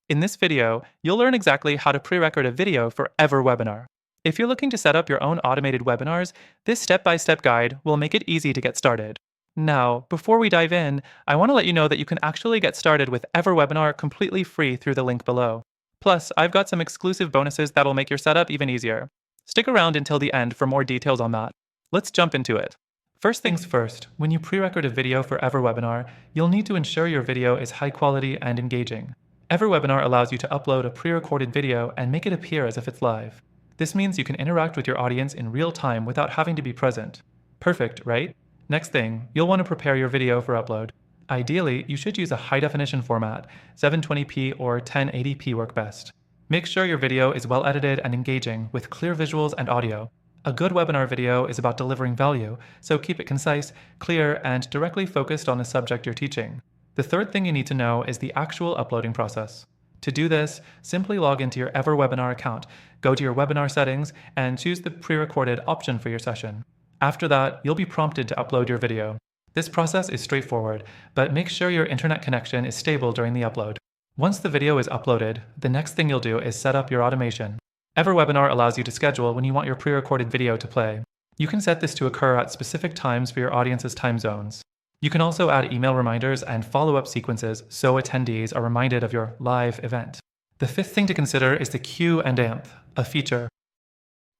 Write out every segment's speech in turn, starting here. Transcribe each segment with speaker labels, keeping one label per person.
Speaker 1: In this video, you'll learn exactly how to pre-record a video for EverWebinar. If you're looking to set up your own automated webinars, this step-by-step guide will make it easy to get started. Now, before we dive in, I want to let you know that you can actually get started with EverWebinar completely free through the link below. Plus, I've got some exclusive bonuses that'll make your setup even easier. Stick around until the end for more details on that. Let's jump into it. First things first, when you pre-record a video for EverWebinar, you'll need to ensure your video is high quality and engaging. EverWebinar allows you to upload a pre-recorded video and make it appear as if it's live. This means you can interact with your audience in real time without having to be present. Perfect, right? Next thing, you'll want to prepare your video for upload. Ideally, you should use a high-definition format. 720p or 1080p work best. Make sure your video is well edited and engaging with clear visuals and audio. A good webinar video is about delivering value, so keep it concise, clear, and directly focused on the subject you're teaching. The third thing you need to know is the actual uploading process. To do this, simply log into your EverWebinar account, go to your webinar settings, and choose the pre-recorded option for your session. After that, you'll be prompted to upload your video. This process is straightforward, but make sure your internet connection is stable during the upload. Once the video is uploaded, the next thing you'll do is set up your automation. EverWebinar allows you to schedule when you want your pre-recorded video to play. You can set this to occur at specific times for your audience's time zones. You can also add email reminders and follow-up sequences so attendees are reminded of your live event. The fifth thing to consider is the cue and amp, a feature.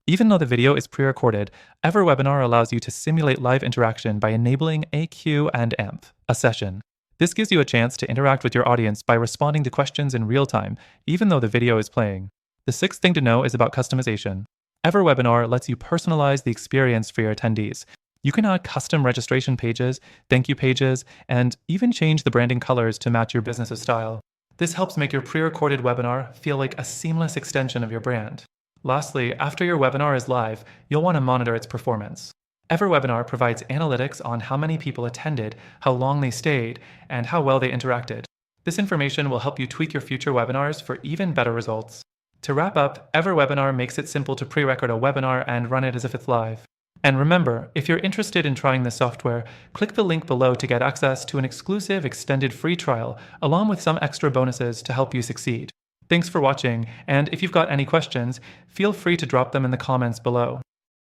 Speaker 1: Even though the video is pre-recorded, EverWebinar allows you to simulate live interaction by enabling a cue and amp, a session. This gives you a chance to interact with your audience by responding to questions in real time, even though the video is playing. The sixth thing to know is about customization. EverWebinar lets you personalize the experience for your attendees. You can add custom registration pages, thank you pages, and even change the branding colors to match your business's style. This helps make your pre-recorded webinar feel like a seamless extension of your brand. Lastly, after your webinar is live, you'll want to monitor its performance. EverWebinar provides analytics on how many people attended, how long they stayed, and how well they interacted. This information will help you tweak your future webinars for even better results. To wrap up, EverWebinar makes it simple to pre-record a webinar and run it as if it's live. And remember, if you're interested in trying this software, click the link below to get access to an exclusive extended free trial, along with some extra bonuses to help you succeed. Thanks for watching, and if you've got any questions, feel free to drop them in the comments below.